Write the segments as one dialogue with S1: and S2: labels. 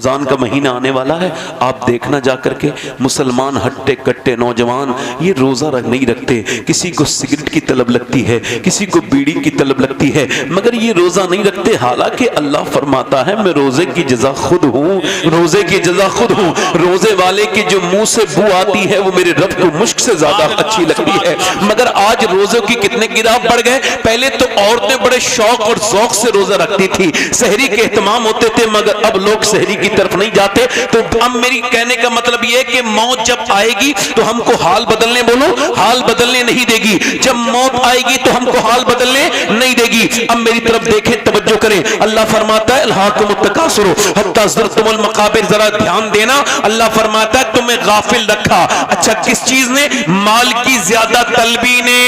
S1: रमजान का महीना आने वाला है, आप देखना जाकर के मुसलमान हट्टे कट्टे नौजवान ये रोजा नहीं रखते। किसी को सिगरेट की तलब लगती है, किसी को बीड़ी की तलब लगती है, मगर ये रोजा नहीं रखते। हालांकि अल्लाह फरमाता है मैं रोजे की जजा खुद हूँ, रोजे की जजा खुद हूँ। रोजे वाले की जो मुंह से बू आती है वो मेरे रब को मुश्क से ज्यादा अच्छी लगती है। मगर आज रोजों की कितने गिराव बढ़ गए। पहले तो औरतें बड़े शौक और ज़ौक़ से रोजा रखती थी, सहरी के एहतमाम होते थे, मगर अब लोग सहरी की तरफ नहीं जाते। तो अब मेरी कहने का मतलब यह है कि मौत जब आएगी तो हमको हाल बदलने, बोलो हाल बदलने नहीं देगी। जब मौत आएगी तो हमको हाल बदलने नहीं देगी। अब मेरी तरफ देखें, तवज्जो करें। अल्लाह फरमाता है अल्हाकुमुत तकासुर हत्ता ज़ुरतुमुल मकाबिर। जरा ध्यान देना, अल्लाह फरमाता है तुम्हें गाफिल रखा। अच्छा, किस चीज ने? माल की ज्यादा तलबी ने।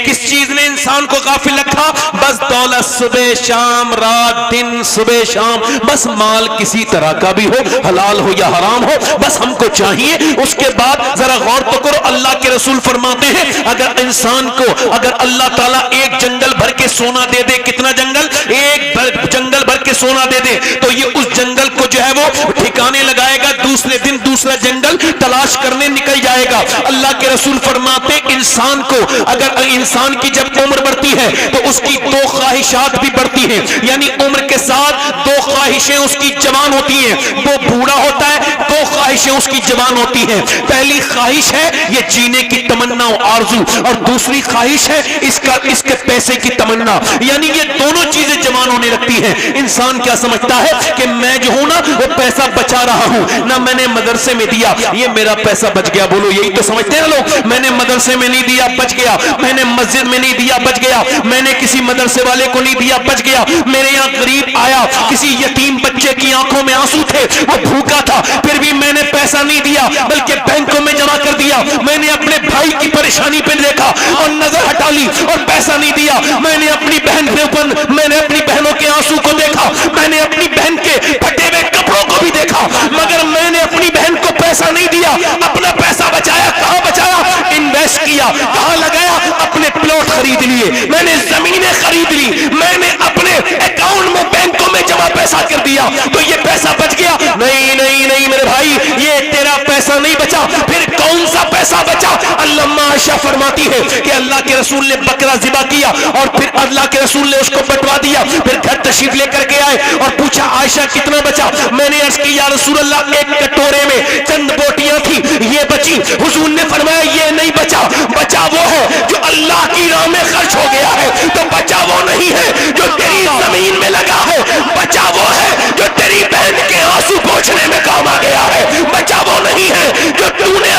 S1: किस चीज ने इंसान को गाफिल रखा? बस दौलत, सुबह शाम, रात दिन, सुबह शाम, बस माल किसी तरह का भी हो, हलाल हो या हराम हो, बस हमको चाहिए। उसके बाद जरा गौर तो करो, अल्लाह के रसूल फरमाते हैं अगर इंसान को अगर अल्लाह ताला एक जंगल भर के सोना दे दे, कितना जंगल? एक जंगल भर के सोना दे दे, तो ये उस जंगल को जो है वो ठिकाने लगाएगा, दूसरे दिन दूसरा जंगल तलाश करने निकल जाएगा। अल्लाह के रसूल फरमाते इंसान को अगर इंसान की जब उम्र बढ़ती है तो उसकी दो ख्वाहिशात भी बढ़ती हैं, यानी उम्र के साथ दो ख्वाहिशें उसकी जवान होती हैं। वो बूढ़ा होता है, दो ख्वाहिशें उसकी जवान होती हैं। पहली ख्वाहिश है ये जीने की तमन्ना आरज़ू, और दूसरी ख्वाहिश है इसके पैसे की तमन्ना, यानी ये दोनों चीजें जवान होने लगती हैं। इंसान क्या समझता है कि मैं जो हूं ना वो पैसा बचा रहा हूं ना, मैंने मदरसे में दिया ये मेरा पैसा बच गया। बोलो यही तो समझते हैं लोग। मैंने मदरसे में नहीं दिया बच गया, मैंने मस्जिद में नहीं दिया बच गया, मैंने किसी मदरसे वाले को नहीं दिया बच गया, मेरे यहाँ गरीब आया, किसी यतीम बच्चे की आंखों में आंसू थे, वो भूखा था, फिर भी मैंने पैसा नहीं दिया बल्कि बैंकों में जमा कर दिया। मैंने अपने भाई की परेशानी पे देखा और नजर हटा ली और पैसा नहीं दिया। मैंने अपनी बहन के ऊपर, मैंने अपनी बहनों के आंसू को देखा, मैंने अपनी बहन के फटे हुए कपड़ों को भी देखा, मगर मैंने अपनी बहन को पैसा नहीं दिया। अपना पैसा बचाया, कहां बचाया? इन्वेस्ट किया। कहां लगाया? अपने प्लॉट खरीद लिए, मैंने जमीनें खरीद ली, मैंने अपने अकाउंट में बैंकों में जमा पैसा कर दिया, तो ये पैसा बच गया? नहीं नहीं नहीं मेरे भाई, ये तेरा पैसा नहीं बचा। फिर कौन सा पैसा बचा? अल्लाह आयशा फरमाती है कि अल्लाह के रसूल ने बकरा ज़िबा किया और फिर अल्लाह के रसूल ने उसको बंटवा दिया। फिर घर तशरीफ लेकर के आए और पूछा आयशा कितना बचा? मैंने अर्ज की या रसूल अल्लाह एक कटोरे में चंद बोटियां थी, ये बची। हुजूर ने फरमाया ये नहीं बचा, बचा वो है जो अल्लाह की राह में खर्च हो गया है। तो बचा वो नहीं है जो तेरी जमीन में लगा है, बचा वो है जो तेरी बहन के आंसू पोंछने में काम आ गया है, बचा वो नहीं है जो तूने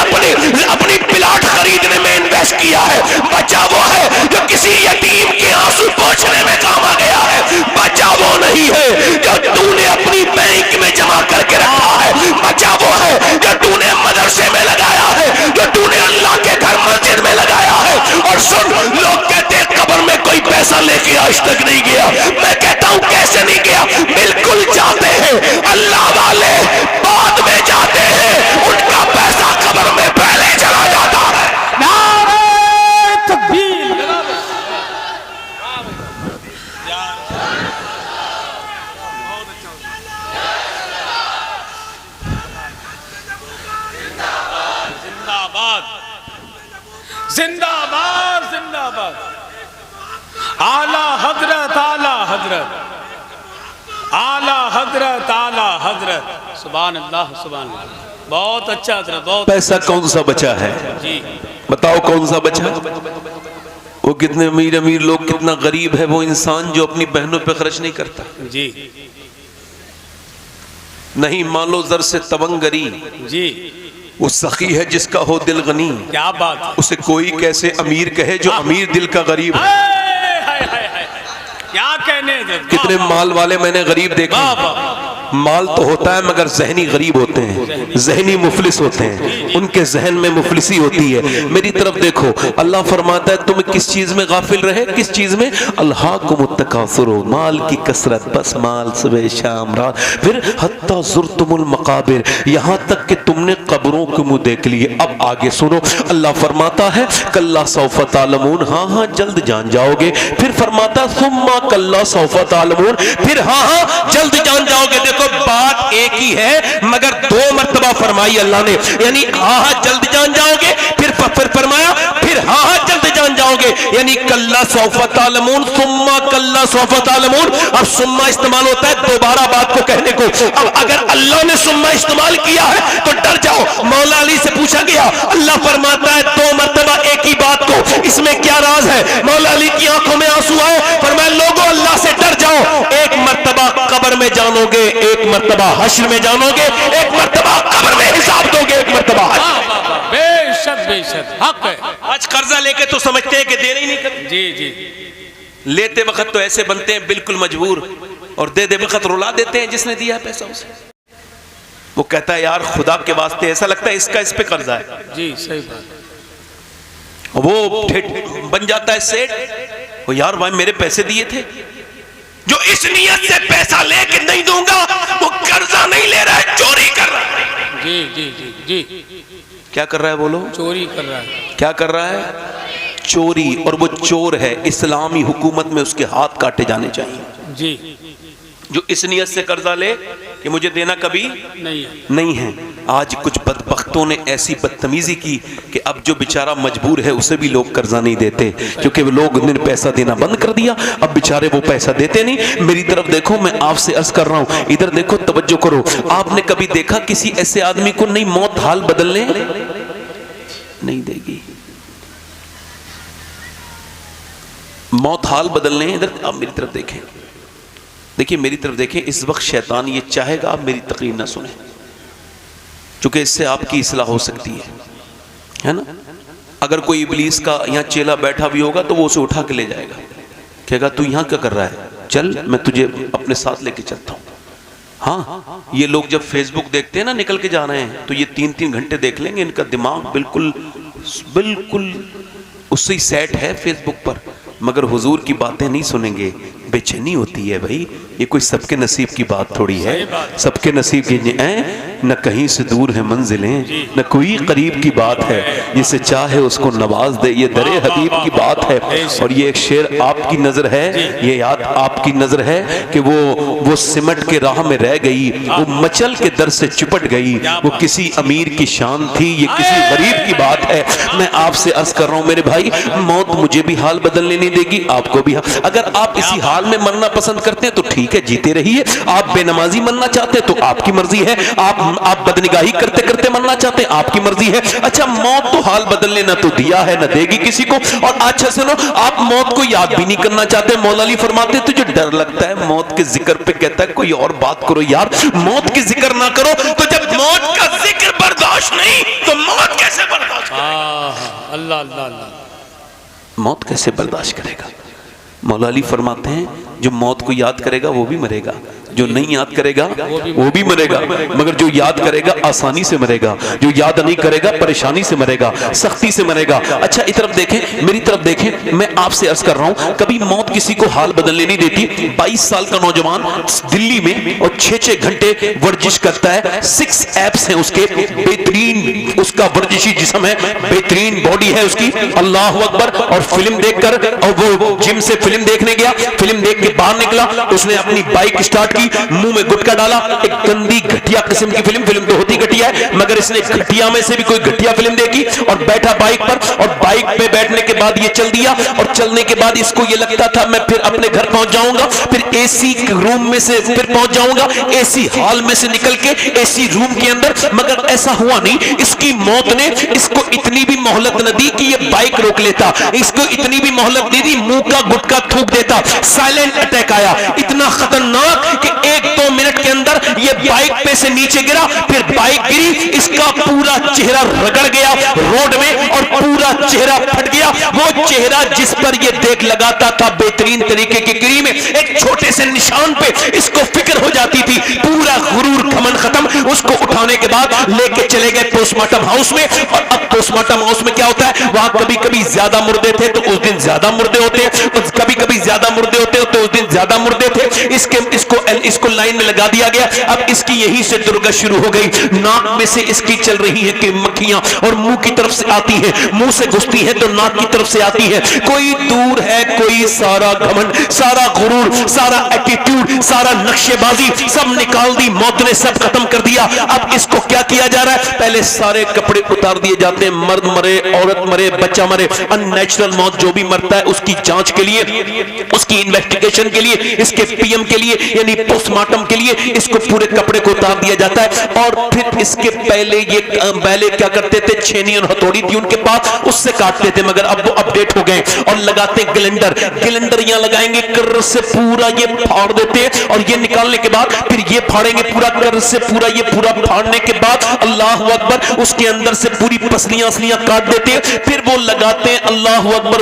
S1: अपनी प्लाट खरीदने में इन्वेस्ट किया है, बचा वो है जो किसी यतीम के आंसू पोंछने में काम आ गया है, बचा वो नहीं है जो तूने अपनी बैंक में जमा करके रखा है, बचा वो है जो तूने मदरसे में लगाया है, जो तूने अल्लाह के घर मस्जिद में लगाया है। और सुन, लोग कहते हैं कब्र में कोई पैसा लेके आज तक नहीं गया। मैं कहता हूं कैसे नहीं गया? बिल्कुल जाते हैं, अल्लाह वाले बाद में जाते हैं, उनका पैसा कब्र में पहले चला जाता है।
S2: नारे तकबीर। जिंदाबाद जिंदाबाद। आला हजरत आला हजरत आला हजरत आला हजरत। सुभान अल्लाह सुभान अल्लाह। बहुत अच्छा हजरत, बहुत।
S1: पैसा कौन सा बचा है
S2: जी
S1: बताओ, कौन सा बचा? वो कितने अमीर अमीर लोग, कितना गरीब है वो इंसान जो अपनी बहनों पे खर्च नहीं करता।
S2: जी
S1: नहीं मालो जर से तवंगरी,
S2: जी
S1: वो सखी है जिसका हो दिल गनी।
S2: क्या बात।
S1: उसे कोई कैसे अमीर कहे जो अमीर दिल का गरीब है।
S2: क्या कहने?
S1: कितने माल वाले मैंने गरीब देखे। माल तो होता है मगर जहनी गरीब होते हैं, जहनी मुफलिस होते हैं, उनके जहन में मुफलिसी होती है। मेरी तरफ देखो, अल्लाह फरमाता है तुम किस चीज में गाफिल रहे? किस चीज में? अल्हाकुमुत तकासुर, माल की कसरत, बस माल सुबह शाम रात। फिर हत्ता ज़ुरतुमुल मकाबिर, यहाँ तक कि तुमने कब्रों के मुंह देख लिए। अब आगे सुनो, अल्लाह फरमाता है कल्ला सौफा तालमून, हाँ हाँ जल्द जान जाओगे। फिर फरमाता सुम्मा कल्ला सौफा तालमून, फिर हाँ हाँ जल्द जान जाओगे। देखो
S3: देखो बात एक ही है मगर दो मर्तबा फरमाई अल्लाह ने, यानी हाँ जल्द जान जाओगे, फिर फरमाया फिर हाँ जल्द जान जाओगे, यानी कल्ला सौफा तालमून सुम्मा कल्ला सौफा तालमून। अब सुम्मा इस्तेमाल होता है दोबारा बात को कहने को। अब अगर अल्लाह ने सुम्मा इस्तेमाल किया है तो डर जाओ। मौला अली से पूछा गया, अल्लाह फरमाता है दो मर्तबा एक ही बात को, इसमें क्या राज है? मौला अली की आंखों में आंसू आए, फरमाया लोगों अल्लाह से डर जाओ। एक मर्तबा कब्र में जानोगे, एक मर्तबा हश्र में जानोगे, एक मर्तबा कब्र में हिसाब दोगे, एक मर्तबा
S2: बेशक बेशक हक है।
S3: आज कर्जा लेके तो समझते हैं कि देना ही नहीं करते,
S2: जी जी,
S3: लेते वक्त तो ऐसे बनते हैं बिल्कुल मजबूर, और दे वक्त रुला देते हैं जिसने दिया है पैसा उसे। वो कहता है यार खुदा के वास्ते, ऐसा लगता है इसका इस पे कर्जा है।
S2: जी सही बात।
S3: वो बन जाता है सेठ, वो यार भाई मेरे पैसे दिए थे। जो इस नियत से पैसा लेके नहीं दूंगा वो कर्जा नहीं ले रहा है, चोरी कर रहा है।
S2: जी जी जी जी,
S3: क्या कर रहा है बोलो?
S2: चोरी कर रहा है।
S3: क्या कर रहा है? चोरी। और वो चोर है, इस्लामी हुकूमत में उसके हाथ काटे जाने चाहिए।
S2: जी,
S3: जो इस नियत से कर्जा ले कि मुझे देना कभी
S2: नहीं
S3: नहीं है। आज कुछ बदबख्तों ने ऐसी बदतमीजी की कि अब जो बेचारा मजबूर है उसे भी लोग कर्जा नहीं देते, क्योंकि लोग ने पैसा देना बंद कर दिया। अब बेचारे वो पैसा देते नहीं। मेरी तरफ देखो, मैं आपसे अर्ज कर रहा हूं, इधर देखो, तवज्जो करो। आपने कभी देखा किसी ऐसे आदमी को नहीं मौत हाल बदलने नहीं देगी? मौत हाल बदलने, इधर आप मेरी तरफ देखें, देखिए मेरी तरफ देखें। इस वक्त शैतान ये चाहेगा आप मेरी तकरीर ना सुने, क्योंकि इससे आपकी इस्लाह हो सकती है ना। अगर कोई इब्लीस का यहाँ चेला बैठा भी होगा तो वो उसे उठा के ले जाएगा, कहेगा तू यहाँ क्या कर रहा है, चल मैं तुझे अपने साथ लेके चलता हूँ। हाँ, ये लोग जब फेसबुक देखते हैं ना निकल के जा रहे हैं, तो ये 3-3 घंटे देख लेंगे। इनका दिमाग बिल्कुल बिल्कुल उससे ही सेट है फेसबुक पर, मगर हुजूर की बातें नहीं सुनेंगे। बेचैनी होती है भाई, ये कोई सबके नसीब की बात थोड़ी है। सबके नसीब की न कहीं से दूर है मंजिलें, न कोई करीब की बात है, जिसे चाहे उसको नवाज दे, ये दरे हबीब की बात है। और ये एक शेर आपकी नजर है, ये याद आपकी नजर है कि वो सिमट के राह में रह गई, वो मचल के दर से चिपट गई, वो किसी अमीर की शान थी, ये किसी गरीब की बात है। मैं आपसे अर्ज कर रहा हूं मेरे भाई, मौत मुझे भी हाल बदलने नहीं देगी, आपको भी। अगर आप इसी हाल में मरना पसंद करते हैं तो ठीक है, जीते रहिए। आप बेनमाजी मरना चाहते हैं तो आपकी मर्जी है। आप बदनिगाही करते करते मरना चाहते हैं, आपकी मर्जी है। अच्छा, मौत तो हाल बदलने ना तो दिया है ना देगी किसी को। और अच्छा सुनो, आप मौत को याद भी नहीं करना चाहते। मौला अली फरमाते हैं तुझे डर लगता है मौत के जिक्र पे, कहता है कोई और बात करो यार, मौत की जिक्र ना करो। तो जब मौत का जिक्र बर्दाश्त नहीं तो मौत कैसे बर्दाश्त करेगा?
S2: अल्लाह अल्लाह अल्लाह,
S1: मौत कैसे बर्दाश्त करेगा? मौला अली फरमाते हैं जो मौत को याद करेगा वो भी मरेगा, जो नहीं याद करेगा वो भी मरेगा, मगर जो याद करेगा आसानी से मरेगा, जो याद नहीं करेगा परेशानी से मरेगा, सख्ती से मरेगा। अच्छा, इस तरफ देखें, मेरी तरफ देखें, मैं आपसे अर्ज कर रहा हूं, कभी मौत किसी को हाल बदलने नहीं देती। 22 साल का नौजवान दिल्ली में और 6-6 घंटे वर्जिश करता है, 6 एप्स हैं उसके, बेहतरीन उसका वर्जिशी जिस्म है, बेहतरीन बॉडी है उसकी, अल्लाह अकबर। और फिल्म देखकर, और वो जिम से फिल्म देखने गया, फिल्म देख के बाहर निकला, उसने अपनी बाइक स्टार्ट की, मुंह में गुटखा डाला, एक गंदी घटिया किस्म की फिल्म तो होती घटिया है, मगर इसने घटिया में से भी कोई घटिया फिल्म देखी और बैठा बाइक पर, और बाइक पे बैठने के बाद ये चल दिया। और चलने के बाद इसको ये लगता था मैं फिर अपने घर पहुंच जाऊंगा, फिर एसी रूम में से फिर पहुंच जाऊंगा, एसी हॉल में से निकल के एसी रूम के अंदर, मगर ऐसा हुआ नहीं। इसकी मौत ने इसको इतनी भी मोहलत न दी कि ये बाइक रोक लेता, इसको इतनी भी मोहलत नहीं दी, मुंह का गुटखा थूक देता। साइलेंट अटैक आया, इतना खतरनाक कि 1-2 मिनट के अंदर ये बाइक पे से नीचे गिरा, फिर बाइक गिरी, इसका पूरा चेहरा रगड़ गया रोड में और पूरा चेहरा फट गया। वो चेहरा जिस पर ये देख लगाता था बेहतरीन तरीके की क्रीम में, एक छोटे से निशान पे इसको फिक्र हो जाती थी, पूरा गुरूर घमंड खत्म। उसको उठाने के बाद लेके चले गए पोस्टमार्टम हाउस में। और अब पोस्टमार्टम हाउस में क्या होता है, वहां कभी कभी ज्यादा मुर्दे थे तो उस दिन ज्यादा मुर्दे होते, कभी कभी ज्यादा मुर्दे होते तो उस दिन ज्यादा मुर्दे थे। इसको लाइन में लगा दिया गया। अब इसकी यहीं से दुर्गत शुरू हो गई, नाक
S3: में से इसकी चल रही है कि मक्खियां और मुंह की तरफ से आती है, मुंह से घुसती है तो नाक की तरफ से आती है। कोई दूर है, कोई सारा घमंड, सारा गुरूर, सारा एटीट्यूड, सारा नक्शेबाजी सब निकाल दी, मौत ने सब खत्म कर दिया। अब इसको क्या किया जा रहा है? पहले सारे कपड़े उतार दिए जाते हैं, मर्द मरे, औरत मरे, बच्चा मरे, अननेचुरल मौत जो भी मरता है उसकी जांच के लिए, उसकी इन्वेस्टिगेशन के लिए, इसके पीएम के लिए यानी पोस्टमार्टम के लिए इसको पूरे कपड़े को उतार दिया जाता है। और फिर इसके पहले ये पहले क्या करते थे, छेनी और हथौड़ी थी उनके पास, उससे काटते थे, मगर अब वो अपडेट हो गए और लगाते ग्लेंडर। ग्लेंडर यहां लगाएंगे, कर्र से पूरा ये फाड़ देते और ये निकालने के बाद फिर ये फाड़ेंगे पूरा, कर्र से पूरा ये पूरा फाड़ने के बाद अल्लाह अकबर उसके अंदर से पूरी पसलियां असलियां काट देते, फिर वो लगाते हैं अल्लाह अकबर,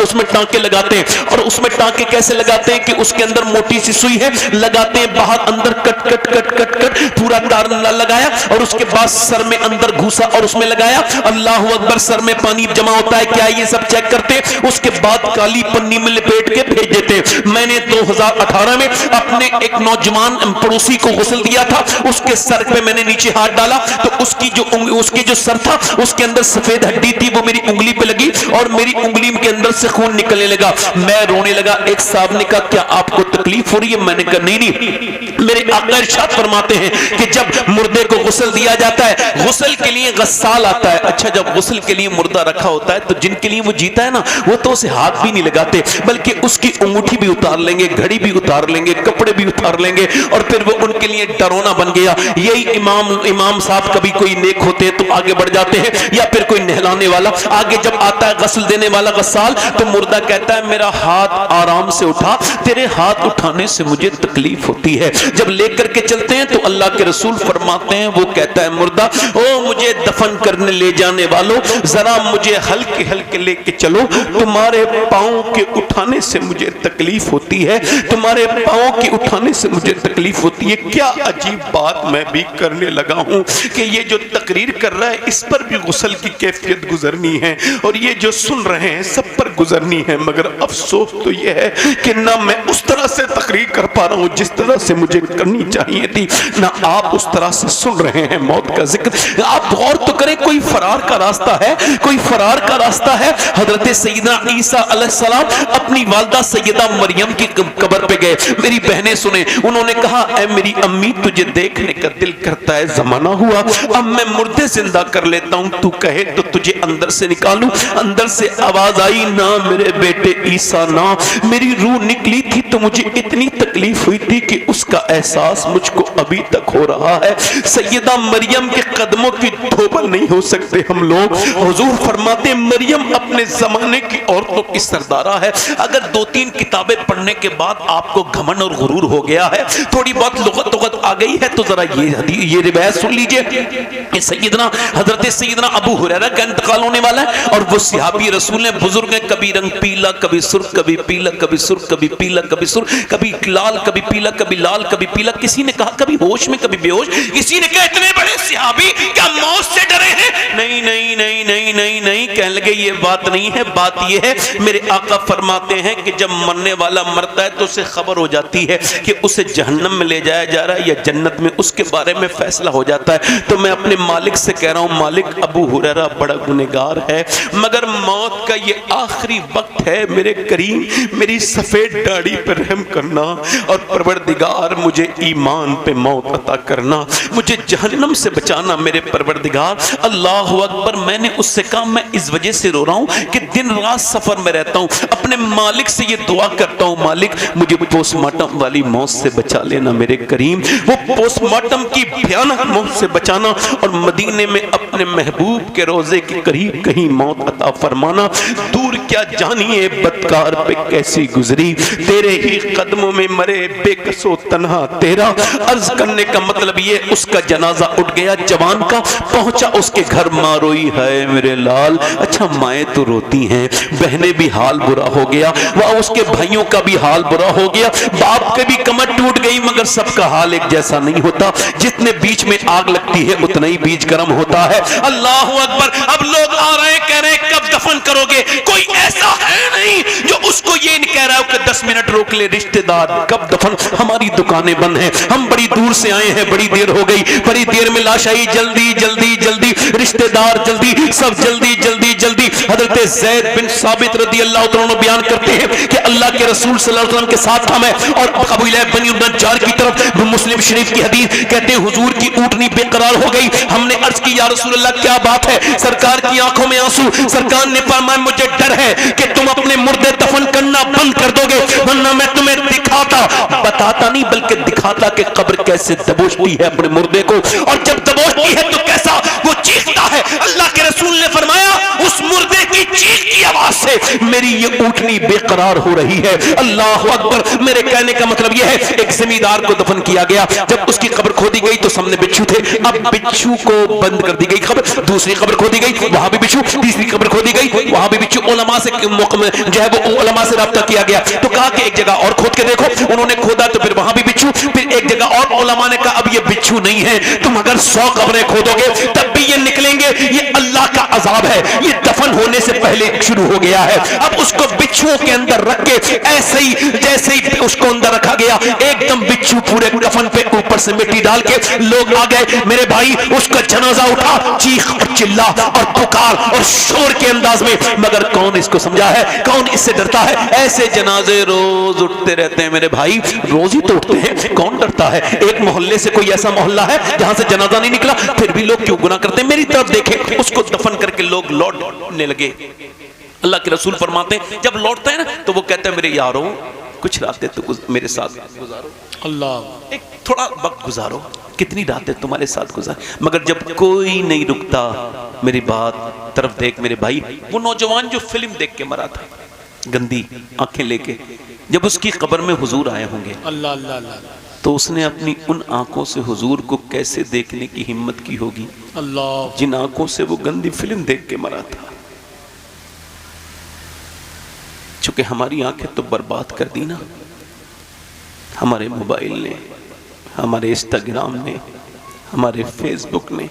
S3: उसमें टांके लगाते हैं। और उसमें टांके कैसे लगाते हैं कि उसके अंदर मोटी सी सुई है, लगाते हैं बाहर अंदर cut cut cut cut cut पूरा तार लगाया और उसके बाद सर में अंदर घुसा और उसमें लगाया। अल्लाह अकबर, सर में पानी जमा होता है क्या, ये सब चेक करते, उसके बाद काली पन्नी में लपेट के भेज देते। मैंने 2018 में अपने एक नौजवान पड़ोसी को गुस्ल दिया था, उसके सर पे मैंने नीचे हाथ डाला तो उसके जो सर था उसके अंदर सफेद हड्डी थी, वो मेरी उंगली पे लगी और मेरी उंगली के अंदर से खून निकलने लगा। मैं रोने लगा। एक साहब ने कहा क्या आपको तकलीफ हो रही है? मैंने कहा नहीं नहीं, मेरे आका इरशाद फरमाते हैं कि जब मुर्दे को गुस्ल दिया जाता है, गुस्ल के लिए गस्साल आता है। अच्छा, जब गुस्ल के लिए मुर्दा रखा होता है तो जिनके लिए वो जीता है ना, वो तो उसे हाथ भी नहीं लगाते, बल्कि उसकी अंगूठी भी उतार लेंगे, घड़ी भी उतार लेंगे, कपड़े भी उतार लेंगे और फिर वो उनके लिए डरोना बन गया। यही इमाम साहब कभी कोई नेक होते हैं तो आगे बढ़ जाते हैं, या फिर कोई नहलाने वाला आगे जब आता है गस्ल देने वाला गस्साल, तो मुर्दा कहता है मेरा हाथ आराम से उठा, तेरे हाथ उठाने से मुझे तकलीफ होती है। जब लेकर के चलते हैं तो अल्लाह के रसूल फरमाते हैं, वो कहता है मुर्दा, ओ मुझे दफन करने ले जाने वालों, जरा मुझे हल्के हल्के लेके चलो, तुम्हारे पांव के उठाने से मुझे तकलीफ होती है, तुम्हारे पांव के उठाने से मुझे तकलीफ होती है। क्या अजीब बात मैं भी करने लगा हूं कि ये जो तकरीर कर रहा है इस पर भी गुस्ल की कैफियत गुजरनी है और ये जो सुन रहे हैं सब पर गुजरनी है, मगर अफसोस तो ये है कि ना मैं उस तरह से तकरीर कर पा रहा हूं जिस तरह से मुझे करनी चाहिए थी, ना आप उस तरह से सुन रहे हैं मौत का जिक्र। आप गौर तो करें, कोई फरार का रास्ता है, कोई फरार का रास्ता है। हजरत सैयदना ईसा अलैहिस्सलाम अपनी वालिदा सैयदा मरियम की कब्र पे गए। मेरी बहनें सुने, उन्होंने कहा ऐ मेरी अम्मी, तुझे देखने का दिल करता है, जमाना हुआ अब मैं मुर्दे जिंदा कर लेता हूं, तू कहे तो तुझे अंदर से निकालूं। अंदर से आवाज आई, ना मेरे बेटे ईसा ना, मेरी रूह निकली थी तो मुझे इतनी तकलीफ हुई थी कि उसका एहसास मुझको अभी तक हो रहा है। सैयदा मरियम के कदमों की धोबन नहीं हो सकते हम लोग। हुजूर फरमाते मरियम अपने जमाने की औरतों की सरदारा है। अगर 2-3 किताबें पढ़ने के बाद आपको घमंड और गुरूर हो गया है, थोड़ी बहुत लुगत आ गई है, तो जरा ये रिवायत सुन लीजिए। सैयदना हजरत सैयदना अबू हुरैरा का इंतकाल होने वाला है और वो सहाबी रसूल हैं, बुजुर्ग हैं, कभी रंग पीला, कभी सुर्ख, कभी पीला, कभी सुर्ख, कभी पीला, कभी सुर्ख, कभी लाल, कभी पीला, कभी लाल, कभी पीला। किसी ने कहा कभी होश में, कभी बेहोश। किसी ने कहा इतने बड़े सहाबी क्या मौत से डरे हैं? नहीं नहीं नहीं नहीं नहीं नहीं, कहने लगे ये बात नहीं है, बात ये है मेरे आका फरमाते हैं कि जब मरने वाला मरता है तो उसे खबर हो जाती है कि उसे जहन्नम में ले जाया जा रहा है या जन्नत में, उसके बारे में फैसला हो जाता है। तो मैं अपने मालिक से कह रहा हूं, मालिक अबू हुरैरा बड़ा गुनहगार है, मगर मौत का ये आखिरी वक्त है, मेरे करीम मेरी सफेद दाढ़ी पर रहम करना और परवरदिगार मुझे ईमान पे मौत अता करना, मुझे जहन्नम से बचाना मेरे परवरदिगार। अल्लाह अकबर। मैंने उससे कहा मैं इस वजह से रो रहा हूं कि दिन रात सफर में रहता हूं, अपने मालिक से ये दुआ करता हूं, मालिक मुझे पोस्टमार्टम वाली मौत से बचा लेना मेरे करीम, वो पोस्टमार्टम की भयानक मौत से बचाना और मदीने में अपने महबूब के रोजे के करीब कहीं मौत अता फरमाना। दूर क्या जानिए बदकार पे कैसी गुजरी, तेरे ही कदमों में मरे बेकसो तन्हा तेरा। अर्ज करने का मतलब ये, उसका जनाजा उठ गया जवान का, पहुंचा उसके घर, मां रोई है मेरे लाल। अच्छा माएँ तो रोती हैं, बहनें भी हाल बुरा हो गया, वह उसके भाइयों का भी हाल बुरा हो गया, बाप के भी कमर टूट गई, मगर सबका हाल एक जैसा नहीं होता। जितने बीच में आग लगती है उतना ही बीज गर्म होता है। अल्लाह अकबर। अब लोग आ रहे हैं, कह रहे हैं कब दफन करोगे? कोई
S1: ऐसा है नहीं जो उसको ये नहीं कह रहा हो कि 10 मिनट रोक ले रिश्तेदार, कब दफन, हमारी दुकानें बंद हैं, हम बड़ी दूर से आए हैं, बड़ी देर हो गई, बड़ी देर में लाश आई, जल्दी जल्दी जल्दी, रिश्तेदार जल्दी, सब जल्दी जल्दी जल्दी। हजरत ज़ैद बिन साबित रदी अल्लाह तआला अन्हु बयान करते हैं कि अल्लाह के रसूल सल्लल्लाहु अलैहि वसल्लम के साथ था मैं और कबीला बनी नज्जार की तरफ, मुस्लिम शरीफ की हदीस कहते हैं हुजूर की ऊँटनी बेकरार हो गई। हमने अर्ज की या रसूल अल्लाह क्या बात है? सरकार की आंखों में आंसू। सरकार ने फरमाया मुझे डर है कि तुम अपने मुर्दे दफन करना बंद कर दोगे, वरना मैं तुम्हें दिखाता, बताता नहीं बल्कि दिखाता कि कब्र कैसे दबोचती है अपने मुर्दे को, और जब दबोचती है तो कैसा वो चीखता है। अल्लाह के रसूल ने फरमाया उस मुर्दे की चीख की आवाज से मेरी ये ऊँटनी बेकरार हो रही है। अल्लाह अकबर। मेरे कहने का मतलब यह है एक जमींदार को दफन किया गया, जब उसकी कब्र खोदी गई तो सामने बिच्छू थे, अब बिच्छू को बंद कर दी गई कब्र, दूसरी कब्र खोदी गई वहां भी बिच्छू, तीसरी कब्र खोदी गई वहां भी बिच्छू। उलमा से जो है वो उलमा से राब्ता किया गया तो कहा कि एक जगह और खोद के देखो, उन्होंने खोदा तो फिर वहां भी बिच्छू, फिर एक जगह और उलमा ने कहा अब ये बिच्छू नहीं है, तुम अगर 100 कब्रें खोदोगे तब भी ये निकलेंगे, ये अल्लाह का अजाब है, ये दफन होने से पहले शुरू हो गया है। अब उसको बिच्छुओं के अंदर रख के ऐसे ही जैसे ही उसको अंदर रखा गया एकदम बिच्छू पूरे कफन पे ऊपर से मिट्टी डाल के लोग आ गए। मेरे भाई उसका जनाजा उठा, चीख और चिल्ला और पुकार और शोर के अंदाज में, मगर कौन इसको समझा है, कौन इससे डरता है? ऐसे जनाजे रोज उठते रहते हैं मेरे भाई, रोज ही तो उठते हैं, कौन डरता है? एक मोहल्ले से कोई ऐसा मोहल्ला है जहां से जनाजा नहीं निकला, फिर भी लोग क्यों गुनाह करते हैं? मेरी तरफ देखें, उसको दफन करके लोग लौटने लगे। अल्लाह के रसूल फरमाते हैं जब लौटते हैं ना तो वो कहते हैं मेरे यारों कुछ रातें तो मेरे साथ गुजारो,
S2: अल्लाह
S1: एक थोड़ा वक्त गुजारो, कितनी रातें तुम्हारे साथ गुजार। मगर जब कोई नहीं रुकता, मेरी बात तरफ देख मेरे भाई, वो नौजवान जो फिल्म देख के मरा था गंदी आंखें लेके, जब उसकी कब्र में हुजूर आए होंगे
S2: अल्लाह अल्लाह अल्लाह,
S1: तो उसने अपनी उन आंखों से हुजूर को कैसे देखने की हिम्मत की होगी
S2: अल्लाह,
S1: जिन आंखों से वो गंदी फिल्म देख के मरा था। चूंकि हमारी आंखें तो बर्बाद कर दी ना, हमारे मोबाइल ने, हमारे इंस्टाग्राम ने, हमारे फेसबुक ने,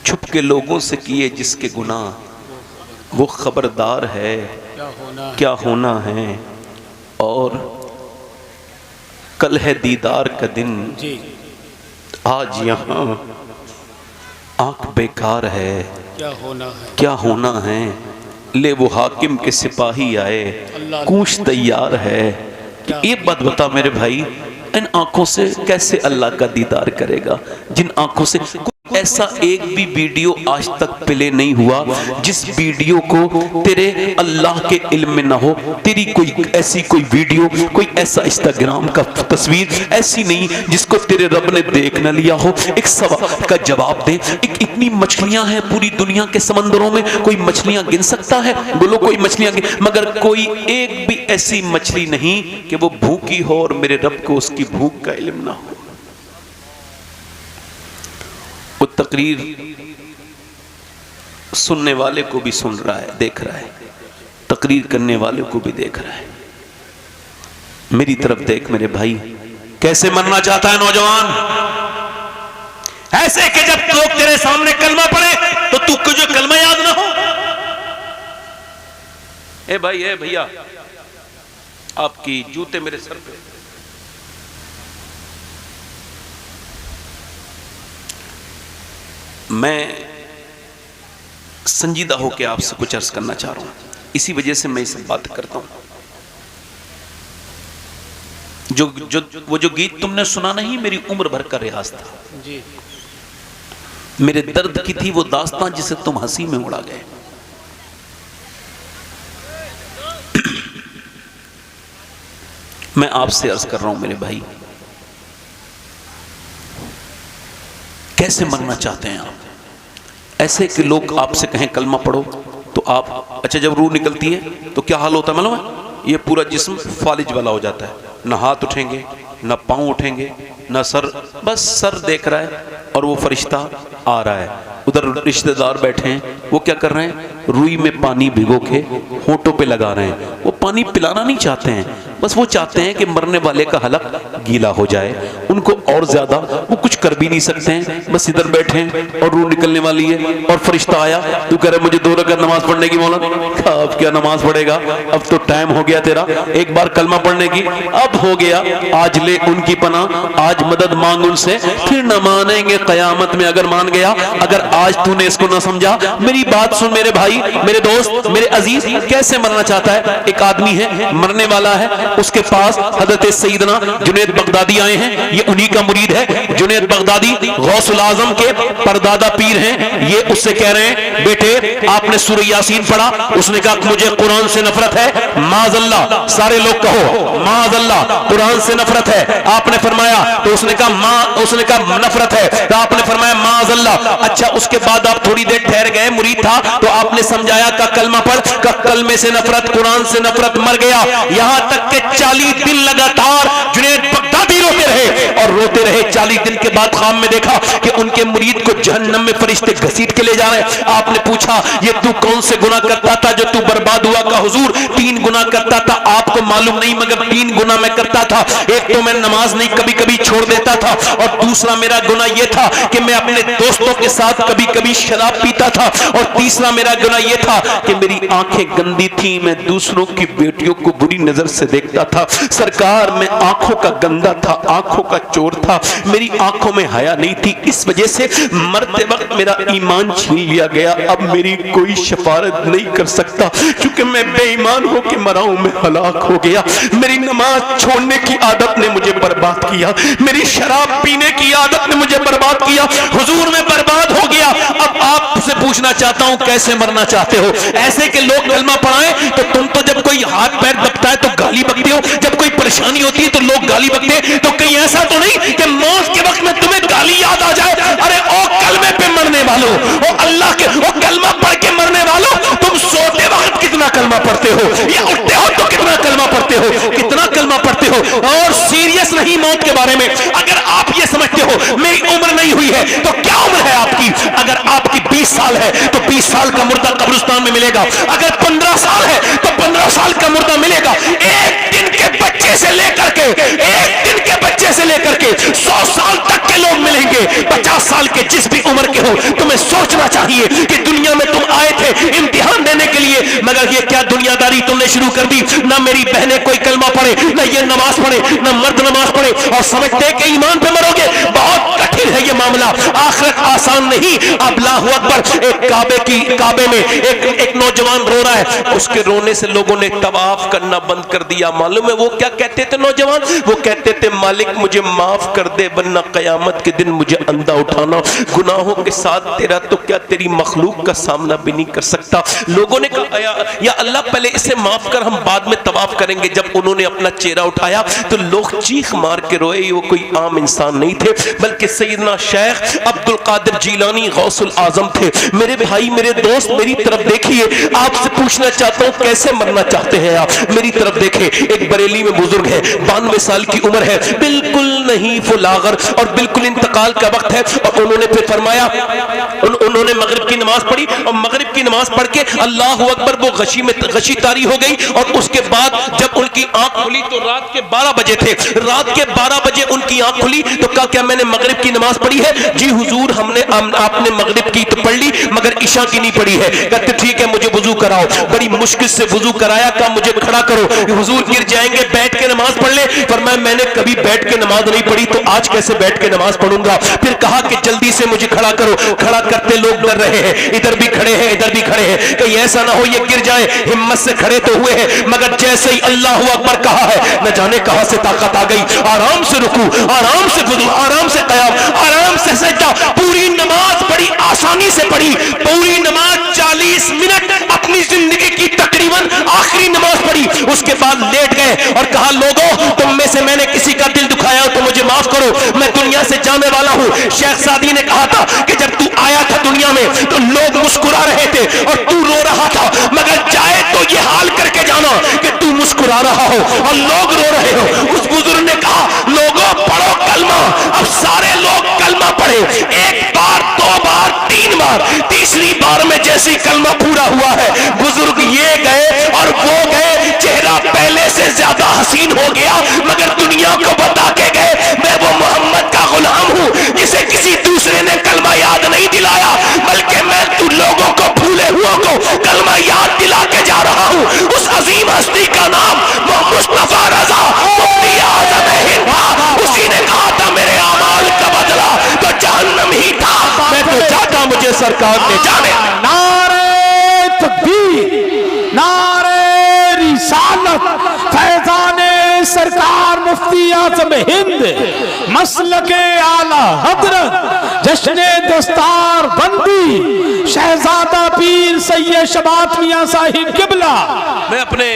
S1: छुप के लोगों से किए जिसके गुनाह वो खबरदार है क्या होना है। और कल है दीदार का दिन, आज यहाँ आंख बेकार है, क्या होना है। ले वो हाकिम के सिपाही आए, कूच तैयार है। ये बात बता मेरे भाई, इन आंखों से कैसे अल्लाह का दीदार करेगा जिन आंखों से ऐसा एक भी वीडियो आज तक प्ले नहीं हुआ जिस वीडियो को तेरे अल्लाह के इल्म में ना हो। तेरी कोई ऐसी कोई वीडियो, कोई ऐसा इंस्टाग्राम का तस्वीर ऐसी नहीं जिसको तेरे रब ने देख ना लिया हो। एक सवाल का जवाब दे, इतनी मछलियां हैं पूरी दुनिया के समंदरों में, कोई मछलियां गिन सकता है? बोलो कोई मछलियां गिन, मगर कोई एक भी ऐसी मछली नहीं कि वो भूखी हो और मेरे रब को उसकी भूख का इल्म ना हो। वो तकरीर सुनने वाले को भी सुन रहा है, देख रहा है, तकरीर करने वाले को भी देख रहा है। मेरी तरफ देख मेरे भाई, कैसे मरना चाहता है नौजवान? ऐसे कि जब लोग तेरे सामने कलमा पढ़े तो तू जो कलमा याद ना हो। ए भाई, ए भैया, आपकी जूते मेरे सर पे। मैं संजीदा होकर आपसे कुछ अर्ज करना चाह रहा हूं, इसी वजह से मैं इसे बात करता हूं। वो जो गीत तुमने सुना नहीं, मेरी उम्र भर का रियाज था जी। मेरे दर्द की थी वो दास्तां जिसे तुम हंसी में उड़ा गए। मैं आपसे अर्ज कर रहा हूं मेरे भाई, कैसे मरना चाहते हैं आप? ऐसे कि लोग आपसे कहें कलमा पढ़ो तो आप, अच्छा जब रूह निकलती है तो क्या हाल होता है मालूम है? ये पूरा जिस्म फालिज वाला हो जाता है, ना हाथ उठेंगे, ना पांव उठेंगे, ना सर, बस सर देख रहा है और वो फरिश्ता आ रहा है। उधर रिश्तेदार बैठे हैं, वो क्या कर रहे हैं? रुई में पानी भिगो के होठों पे लगा रहे हैं। वो पानी पिलाना नहीं चाहते हैं, बस वो चाहते हैं कि मरने वाले का हलक गीला हो जाए। उनको और ज्यादा वो कुछ कर भी नहीं सकते हैं, बस इधर बैठे हैं और रूह निकलने वाली है और फरिश्ता आया, तू कह रहे मुझे 2 रकात नमाज पढ़ने की। मौलाना कहा अब क्या नमाज पढ़ेगा, अब तो टाइम हो गया तेरा, एक बार कलमा पढ़ने की अब हो गया, आज ले उनकी पनाह, आज मदद मांग उनसे, फिर न मानेंगे कयामत में अगर मान गया। अगर आज तूने इसको ना समझा, मेरी बात सुन मेरे भाई, मेरे दोस्त, मेरे अजीज। कैसे मरना चाहता है? एक आदमी है, मरने वाला है, उसके पास हजरत सईदना जुनैद बगदादी आए हैं, ये उन्हीं का मुरीद है। जुनैद बगदादी गौसुल आजम के परदादा पीर हैं। ये उससे कह रहे हैं बेटे आपने सूरह यासीन पढ़ा? उसने कहा मुझे कुरान से नफरत है। माज़अल्लाह, सारे लोग कहो माज़अल्लाह, कुरान से नफरत है। आपने फरमाया तो उसने कहा नफरत है, तो आपने फरमाया माज़अल्लाह। अच्छा, उसके बाद आप थोड़ी देर ठहर गए, मुरीद था तो आपने समझाया का कलमा पढ़, का कलमे से नफरत, कुरान से नफरत, मर गया। यहां तक के 40 दिन लगातार जुनैद बगदादी रोते रहे और रोते रहे। 40 दिन के बाद ख्वाब में देखा कि उनके मुरीद को जहन्नम में फरिश्ते घसीट के ले जा रहे हैं। आपने पूछा ये तू कौन से गुनाह करता था जो तू बर्बाद हुआ? का हुजूर 3 गुनाह करता था, आपको मालूम नहीं मगर 3 गुनाह मैं करता था। एक तो मैं नमाज नहीं कभी कभी छोड़ देता था, और दूसरा मेरा गुनाह यह था कि मैं अपने दोस्तों के साथ कभी कभी शराब पीता था, और तीसरा मेरा गुनाह यह था कि मेरी आंखें गंदी थी, मैं दूसरों की बेटियों को बुरी नजर से देखता था। सरकार मैं आंखों का गंदा था, आंखों का चोर था, मेरी आंखों में हया नहीं थी, इस वजह से मरते वक्त मेरा ईमान छीन लिया गया। अब मेरी कोई शफारत नहीं कर सकता क्योंकि मैं बेईमान होकर मरा हूं, मैं हलाक हो गया। मेरी नमाज छोड़ने की आदत ने मुझे बर्बाद किया, मेरी शराब पीने की आदत ने मुझे बर्बाद किया। हुजूर मैं बर्बाद हो गया। अब आपसे पूछना चाहता हूं कैसे मरना चाहते हो? ऐसे के लोग कलमा पढ़ाएं तो तुम तो जब कोई हाथ पैर दबता है तो गाली बकते हो, जब कोई परेशानी होती है तो लोग गाली बकते हैं। तो कहीं ऐसा तो नहीं कि मौत के वक्त में तुम्हें गाली याद आ जाए? अरे ओ कलमे पे मरने वालों, ओ अल्लाह के ओ कलमा पढ़ के मरने वालों, तुम सोते वक्त कितना कलमा पढ़ते हो, या उठते हो तो कितना कलमा पढ़ते हो, कितना कलमा पढ़ते हो? और सीरियस नहीं मौत के बारे में। अगर आप ये समझते हो मेरी उम्र नहीं हुई है तो क्या उम्र है आपकी? अगर आपकी 20 साल है तो 20 साल का मुर्दा कब्रिस्तान में मिलेगा। अगर 15 साल है तो 15 साल का मुर्दा मिलेगा। एक दिन के बच्चे से लेकर के 100 साल तक के लोग मिलेंगे। 50 साल के जिस भी उम्र के हो, तुम्हें सोचना चाहिए कि दुनिया में तुम आए थे इम्तिहान देने के लिए, मगर ये क्या दुनियादारी तुमने शुरू कर दी? ना मेरी बहनें कोई कलमा पढ़े, ना ये नमाज पढ़े, ना मर्द नमाज पढ़े, और समझते कि ईमान पे मरोगे। बहुत कठिन है ये मामला, आखिरत आसान नहीं। अल्लाहु अकबर। एक काबे में एक नौजवान रो रहा है, उसके रोने से लोगों ने तवाफ करना बंद कर दिया। मालूम है वो क्या कहते थे नौजवान? वो कहते थे मालिक मुझे माफ कर दे वरना कयामत के दिन मुझे अंधा उठाना, गुनाहों के साथ तेरा तो क्या तेरी मखलूक का सामना भी नहीं कर सकता। लोगों ने कहा या अल्लाह पहले इसे माफ कर, हम बाद में तवाफ करेंगे। जब उन्होंने अपना चेहरा उठाया तो लोग चीख मार के रोए। वो कोई आम इंसान नहीं थे, बल्कि सैयदना शेख अब्दुल कादिर जीलानी गौसुल आजम थे। मेरे भाई, मेरे दोस्त, मेरी तरफ देखिए। आपसे पूछना चाहता हूं कैसे मरना चाहते हैं आप? मेरी तरफ देखें। एक बरेली में बुजुर्ग है, 92 साल की उम्र है, बिल्कुल नहीं फुलागर, और बिल्कुल इंतकाल का वक्त है। और उन्होंने फिर फरमाया, उन्होंने मगरिब की नमाज पढ़ी, और मगरिब की नमाज पढ़ के अल्लाह अकबर वो गशी तारी हो गई। और उसके बाद जब उनकी आंख खुली तो रात के 12 बजे थे। रात के 12 बजे उनकी आंख खुली तो कहा क्या मैंने मगरिब की नमाज पढ़ी है? जी हुजूर आपने मगरिब की तो पढ़ ली मगर इशा की नहीं पढ़ी है। कहते ठीक है मुझे वुजू कराओ। बड़ी मुश्किल से वुजू कराया, कहा मुझे खड़ा करो, हुजूर गिर जाएंगे, बैठ के नमाज पढ़ ले। फरमाया मैंने कभी बैठ के नमाज नहीं पढ़ी तो आज कैसे बैठ के नमाज पढ़ूंगा। फिर कहा कि जल्दी से मुझे खड़ा करो। खड़ा करते लोग डर रहे हैं, इधर भी खड़े हैं, इधर भी खड़े हैं, कहीं ऐसा ना हो ये गिर जाए। हिम्मत से खड़े तो हुए हैं, मगर जैसे ही अल्लाहु अकबर कहा है न जाने कहां से ताकत आ गई। आराम से रुकू, आराम से वुजू, आराम से क़याम, आराम से सजदा। पूरी नमाज बड़ी आसानी से पढ़ी, पूरी नमाज 40 मिनट अपनी जिंदगी की तकरीबन आखिरी नमाज पढ़ी। उसके बाद लेट गए और कहा लोगों तुम में से मैंने किसी का दिल दुखाया हो तो मुझे माफ करो, मैं दुनिया से जाने वाला हूं। शेख सादी ने कहा था कि जब तू आया था दुनिया में तो लोग मुस्कुरा रहे थे और तू रो रहा था, मगर जाए तो ये हाल करके जाना कि तू मुस्कुरा रहा हो और लोग रो रहे हो। उस बुजुर्ग ने कहा लोगों पढ़ो कलमा। अब सारे लोग कलमा पढ़े, एक बार, 2 बार, 3 बार, तीसरी बार
S3: दफ्तार में जैसी कलमा पूरा हुआ है, बुजुर्ग ये गए और वो गए, चेहरा पहले से ज्यादा हसीन हो गया, मगर दुनिया को बता के गए मैं वो मोहम्मद का गुलाम हूं जिसे किसी दूसरे ने कलमा याद नहीं दिलाया, बल्कि मैं तुम लोगों को भूले हुओं को कलमा याद दिला के जा रहा हूं। उस अजीम हस्ती का नाम वो मुस्तफा रजा मुफ्ती आज़म हिंद था। उसी ने कहा था मेरे आमाल का बदला तो जहन्नम ही था, मैं तो चाहता मुझे सरकार ने जाने।
S4: नारे तकबीर, नारे रिसालत, फैजाने सरकार मुफ्ती आज़म हिंद, मसलके आला हजरत, जश्ने दस्तार बंदी, शहजादा पीर सैयद शबात मियां साहिब किबला।
S3: मैं अपने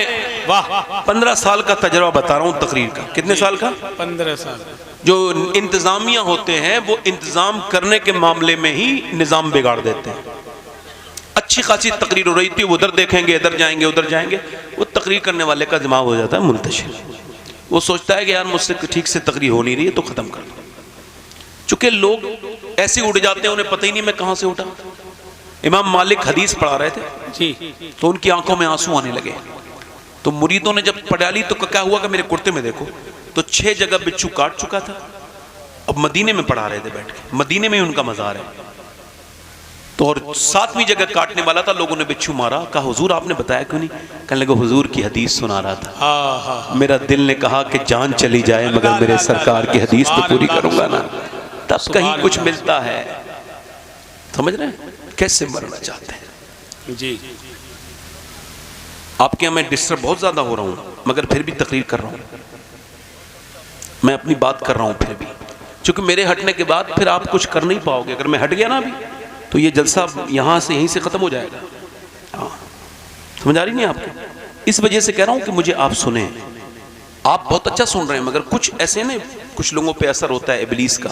S3: 15 साल का तजर्बा बता रहा हूँ तकरीर का। कितने साल का?
S2: 15 साल।
S3: जो इंतजामिया होते हैं वो इंतजाम करने के मामले में ही निजाम बिगाड़ देते हैं। अच्छी खासी तकरीर हो रही थी, वो उधर देखेंगे, इधर जाएंगे, उधर जाएंगे, वो तकरीर करने वाले का दिमाग हो जाता है मुंतशिर। वो सोचता है कि यार मुझसे ठीक से तकरीर हो नहीं रही है तो खत्म कर दो। चूंकि लोग ऐसे उड़ जाते हैं, उन्हें पता ही नहीं मैं कहां से उठा। इमाम मालिक हदीस पढ़ा रहे थे
S2: जी,
S3: तो उनकी आंखों में आंसू आने लगे। तो मुरीदों ने जब पढ़ा ली तो क्या हुआ कि मेरे कुर्ते में देखो तो 6 जगह बिच्छू काट चुका था। अब मदीने में पढ़ा रहे थे बैठ के, मदीने में ही उनका मज़ार है। तो और 7वीं जगह काटने वाला था, लोगों ने बिच्छू मारा। कहा हुजूर आपने बताया क्यों नहीं? कहने लगे हुजूर की हदीस सुना रहा था, मेरा दिल ने कहा कि जान चली जाए मगर मेरे सरकार की हदीस तो पूरी करूंगा ना, तब कहीं कुछ मिलता है। समझ रहे हैं कैसे मरना चाहते हैं
S2: जी।
S3: आपके यहाँ मैं डिस्टर्ब बहुत ज्यादा हो रहा हूँ मगर फिर भी तकरीर कर रहा हूँ, मैं अपनी बात कर रहा हूँ फिर भी, क्योंकि मेरे हटने के बाद फिर आप कुछ कर नहीं पाओगे। अगर मैं हट गया ना अभी तो ये जलसा यहाँ से यहीं से खत्म हो जाएगा। हाँ, समझ आ रही नहीं आपको? इस वजह से कह रहा हूँ कि मुझे आप सुने। आप बहुत अच्छा सुन रहे हैं मगर कुछ ऐसे ना, कुछ लोगों पे असर होता है इबलीस का,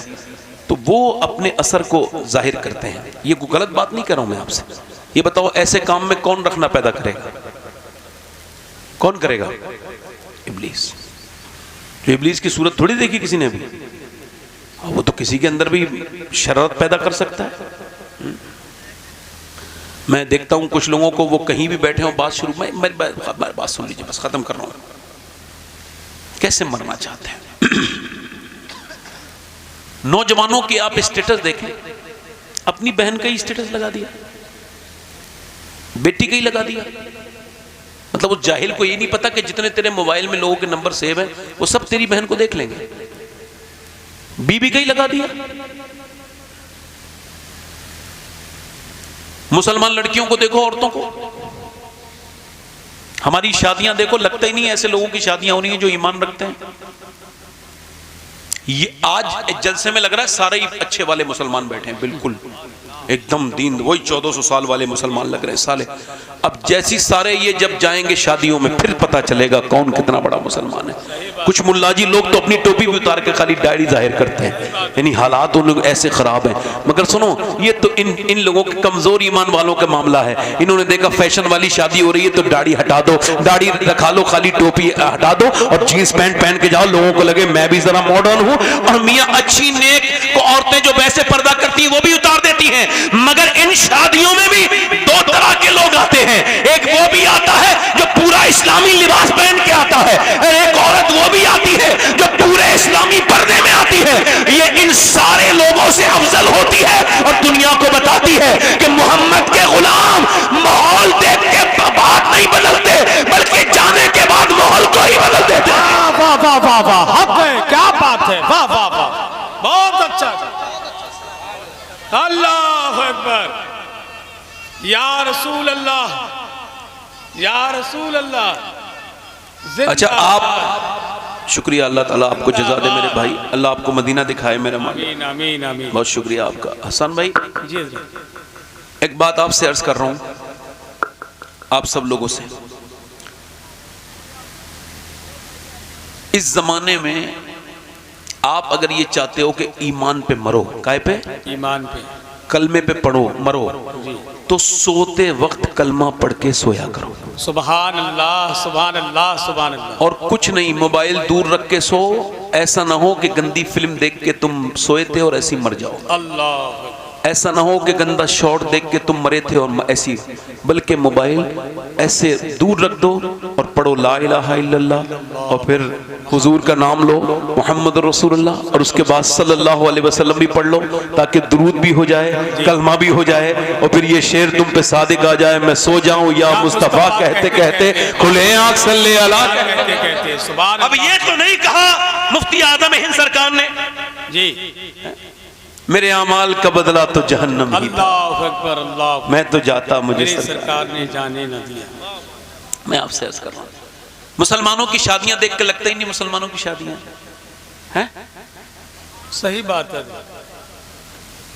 S3: तो वो अपने असर को जाहिर करते हैं। ये कोई गलत बात नहीं कर रहा हूं मैं आपसे। ये बताओ ऐसे काम में कौन रखना पैदा करेगा? कौन करेगा? इबलीस। तो इबलीस की सूरत थोड़ी देखी किसी ने भी, वो तो किसी के अंदर भी शरारत पैदा कर सकता है। मैं देखता हूं कुछ लोगों को, वो कहीं भी बैठे हो, बात शुरू में मेरी बात सुन लीजिए, बस खत्म कर रहा हूं। कैसे मरना चाहते हैं नौजवानों की आप स्टेटस देखें, अपनी बहन का ही स्टेटस लगा दिया, बेटी का ही लगा दिया। मतलब उस जाहिल को ये नहीं पता कि जितने तेरे मोबाइल में लोगों के नंबर सेव हैं वो सब तेरी बहन को देख लेंगे। बीबी का ही लगा दिया। मुसलमान लड़कियों को देखो, औरतों को, हमारी शादियां देखो, लगता ही नहीं ऐसे लोगों की शादियां होनी है जो ईमान रखते हैं। ये आज जलसे में लग रहा है सारे ही अच्छे वाले मुसलमान बैठे हैं, बिल्कुल एकदम दीन, वही 1400 साल वाले मुसलमान लग रहे हैं साले। अब जैसी सारे ये जब जाएंगे शादियों में फिर पता चलेगा कौन कितना बड़ा मुसलमान है। कुछ मुल्लाजी लोग तो अपनी टोपी भी उतार के खाली डायरी जाहिर करते हैं, यानी हालात उन लोग ऐसे खराब हैं। मगर सुनो, ये तो इन लोगों के कमजोर ईमान वालों का मामला है। इन्होंने देखा फैशन वाली शादी हो रही है तो दाढ़ी हटा दो, दाढ़ी रखा लो, खाली टोपी हटा दो और जीन्स पैंट पहन के जाओ, लोगों को लगे मैं भी जरा मॉडर्न हूं। और मियां अच्छी नेक को औरतें जो वैसे पर्दा करती हैं वो भी उतार देती हैं। मगर इन शादियों में भी 2 तरह के लोग आते हैं। एक वो भी आता है जो पूरा इस्लामी लिबास पहन के आता है, और एक औरत वो भी आती है जो पूरे इस्लामी पर्दे में आती है। ये इन सारे लोगों से अफजल होती है और दुनिया को बताती है कि मोहम्मद के गुलाम माहौल देख के बात नहीं बदलते, बल्कि जाने के बाद माहौल को ही बदल देते हैं।
S4: वाह वाह वाह वाह, हक है, क्या बात है, वाह वाह वाह,
S2: बहुत अच्छा। अल्लाह अकबर, या रसूल अल्लाह, या रसूल अल्लाह।
S3: अच्छा, आप शुक्रिया, अल्लाह ताला आपको जज़ा दे मेरे भाई, अल्लाह आपको मदीना दिखाए मेरा मालिक।
S2: आमीन आमीन आमीन।
S3: बहुत शुक्रिया आपका। हसन भाई,
S2: जी जी,
S3: एक बात आपसे अर्ज कर रहा हूं, आप सब लोगों से, इस जमाने में आप अगर ये चाहते हो कि ईमान पे मरो, काहे पे?
S2: ईमान पे,
S3: कलमे पे पढ़ो मरो, तो सोते वक्त कलमा पढ़ के सोया करो।
S2: सुभान अल्लाह सुभान अल्लाह सुभान अल्लाह।
S3: और कुछ नहीं, मोबाइल दूर रख के सो। ऐसा ना हो कि गंदी फिल्म देख के तुम सोए थे और ऐसी मर जाओ।
S2: अल्लाह
S3: ऐसा ना हो कि गंदा शॉट देख के तुम मरे थे और ऐसी, बल्कि मोबाइल ऐसे दूर रख दो और पढ़ो ला इलाहा इल्लल्लाह, और फिर हुजूर का नाम लो मोहम्मद रसूलुल्लाह, और उसके बाद सल्लल्लाहु अलैहि वसल्लम भी पढ़ लो, ताकि दुरूद भी हो जाए, कलमा भी हो जाए, और फिर ये शेर तुम पे सादिक आ जाए, मैं सो जाऊं या मुस्तफा कहते कहते खुले आंख सल्ले अला
S2: कहते सुभान।
S3: अब ये तो नहीं कहा मुफ्ती आजम हिंद सरकार ने
S2: जी
S3: मेरे अमाल का बदला तो जहन्नम ही था,
S2: अल्लाह अकबर अल्लाह,
S3: मैं तो जाता मुझे
S2: मेरी सरकार ने जाने न दिया।
S3: मैं आपसे अर्ज कर रहा हूं, मुसलमानों की शादियां देख के लगता ही नहीं मुसलमानों की शादियां हैं।
S2: सही बात है।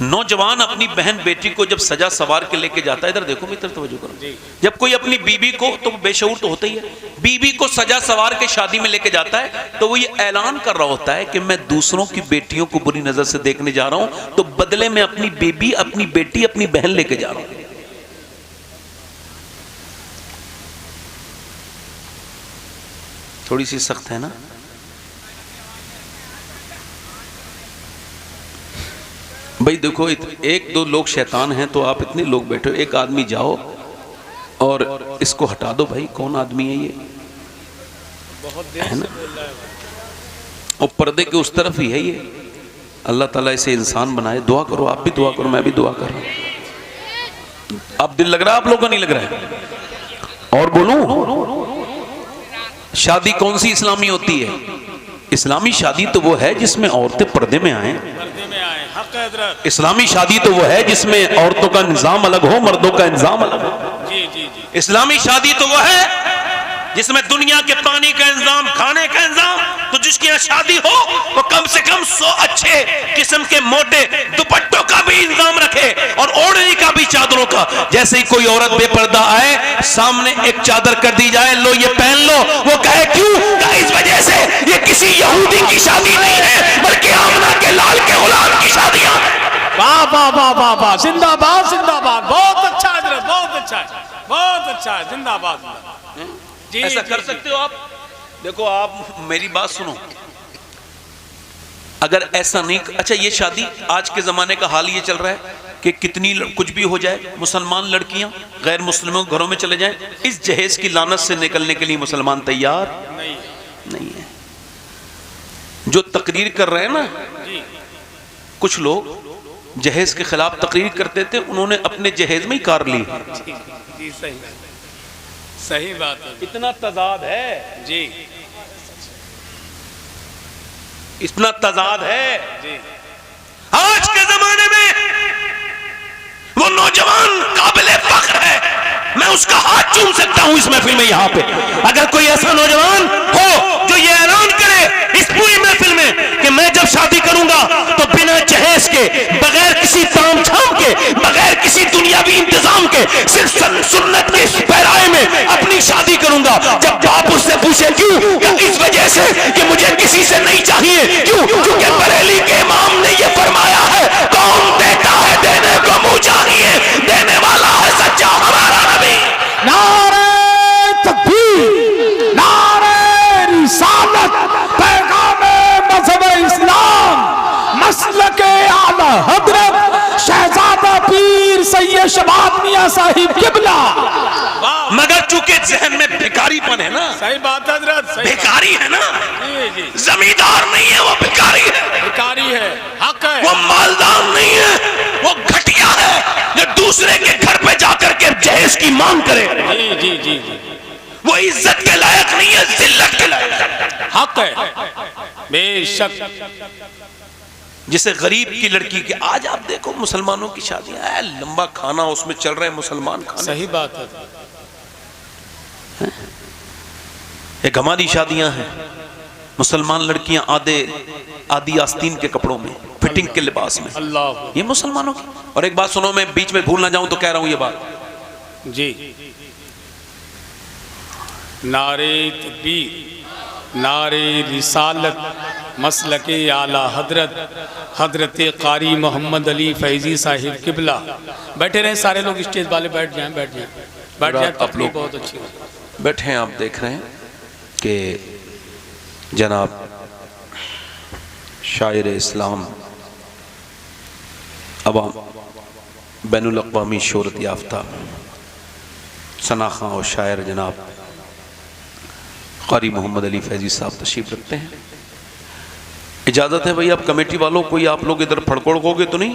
S3: नौजवान अपनी बहन बेटी को जब सजा सवार के लेके जाता है, इधर देखो मित्र तवज्जो करो, जब कोई अपनी बीबी को, तो बेशऊर तो होता ही है, बीबी को सजा सवार के शादी में लेके जाता है, तो वो ये ऐलान कर रहा होता है कि मैं दूसरों की बेटियों को बुरी नजर से देखने जा रहा हूं, तो बदले में अपनी बेबी, अपनी बेटी, अपनी बहन लेके जा रहा हूं। थोड़ी सी सख्त है ना। भाई देखो, एक दो लोग शैतान हैं तो आप इतने लोग बैठे हो, एक आदमी जाओ और इसको हटा दो। भाई कौन आदमी है ये,
S2: बहुत देर
S3: है ना,
S2: से बोल रहा है।
S3: और पर्दे के उस तरफ ही है ये। अल्लाह ताला इसे इंसान बनाए। दुआ करो, आप भी दुआ करो, मैं भी दुआ कर रहा हूं। आप दिल लग रहा है, आप लोगों को नहीं लग रहा है? और बोलूं, शादी कौन सी इस्लामी होती है? इस्लामी शादी तो वो है जिसमें औरतें पर्दे में आए।
S2: पर्दे में आए, हक है हजरत।
S3: इस्लामी शादी तो वो है जिसमें औरतों का निजाम अलग हो, मर्दों का इंतजाम अलग हो।
S2: जी जी जी।
S3: इस्लामी शादी तो वो है जिसमें दुनिया के पानी का इंतजाम, खाने का इंतजाम, तो जिसकी यहाँ शादी हो वो कम से कम 100 अच्छे किस्म के मोटे दुपट्टों का भी इंतजाम रखे और ओढ़ने का भी, चादरों का। जैसे ही कोई औरत बेपर्दा आए, सामने एक चादर कर दी जाए, लो ये पहन लो। वो कहे क्यों? इस वजह से ये किसी यहूदी की शादी नहीं है, बल्कि आमना के लाल के गुलाम की शादियां।
S2: वाह वाह वाह वाह वाह, जिंदाबाद जिंदाबाद, बहुत अच्छा हजरत, बहुत अच्छा है, बहुत अच्छा है, जिंदाबाद। जी,
S3: ऐसा
S2: जी,
S3: कर
S2: जी।
S3: सकते हो आप? देखो, आप मेरी बात सुनो, अगर ऐसा नहीं, अच्छा ये शादी आज के जमाने का हाल ये चल रहा है कि कितनी कुछ भी हो जाए, मुसलमान लड़कियां गैर मुस्लिमों के घरों में चले जाएं, इस जहेज की लानत से निकलने के लिए मुसलमान तैयार नहीं है। जो तकरीर कर रहे हैं ना, कुछ लोग जहेज के खिलाफ तकरीर करते थे, उन्होंने अपने जहेज में ही कार ली।
S2: जी सही सही बात है।
S3: इतना तजाद है
S2: जी
S3: इतना तजाद है।
S2: जी।
S3: आज के जमाने में वो नौजवान काबिले फख्र है, मैं उसका हाथ चूम सकता हूं इस महफिल में। यहां पे अगर कोई ऐसा नौजवान हो जो ये ऐलान करे इस पूरी महफिल में कि मैं जब शादी करूंगा तो बिना जहेज के, बगैर किसी ताम झाम के, बगैर किसी दुनियावी इंतजाम के, सिर्फ सुन्नत के पैराए में अपनी शादी करूंगा। जब बाप उससे पूछे क्यों, या इस वजह से कि मुझे किसी से नहीं चाहिए। क्यों? क्योंकि बरेली के इमाम ने ये फरमाया है, कौन देता है देने को मुंह चाहिए, देने वाला है सच्चा हमारा नबी।
S4: नारे तकबीर, नारे रिसालत, पैगामे मज़हब इस्लाम, मसलके आला हज़रत शहजादा पीर सैयद शबाब मियां साहिब किबला।
S3: मगर चूंकि जहन में भिखारीपन है ना,
S2: सही बात है हजरत, सही
S3: भिखारी है ना,
S2: जी जी,
S3: जमींदार नहीं है, वो भिखारी है।
S2: भिखारी है, हक है।
S3: वो मालदार नहीं है, वो घटिया है जो दूसरे के घर पे जाकर के जहेज की मांग करे।
S2: जी जी जी जी,
S3: वो इज्जत के लायक नहीं है, जिल्लत के लायक है।
S2: हक है बेशक।
S3: जिसे गरीब की लड़की के, आज आप देखो मुसलमानों की शादियां, लंबा खाना उसमें चल रहे मुसलमान खाने।
S2: सही बात है।
S3: ये घमारी शादियां हैं, मुसलमान लड़कियां आधी आस्तीन के कपड़ों में, फिटिंग के लिबास में,
S2: अल्लाह।
S3: ये मुसलमानों की। और एक बात सुनो, मैं बीच में भूल ना जाऊं तो कह रहा हूं ये बात,
S2: जी, नारे तकबीर, नारे रिसालत, मसलके आला हजरत कारी मोहम्मद अली फैजी साहिब किबला। बैठे रहे सारे लोग, स्टेज वाले बैठ जाएं, बैठ जाएं, बैठ जाएं।
S3: आप लोग
S2: बहुत अच्छी
S3: बैठे हैं, आप देख रहे हैं कि जनाब शायर इस्लाम अवाम बैनुल अक़वामी शोहरत याफ्ता सना खां और शायर जनाब क़ारी मोहम्मद अली फैज़ी साहब तशरीफ़ रखते हैं। इजाज़त है भाई, अब कमेटी वालों कोई आप लोग इधर फड़कोड़कोगे तो नहीं?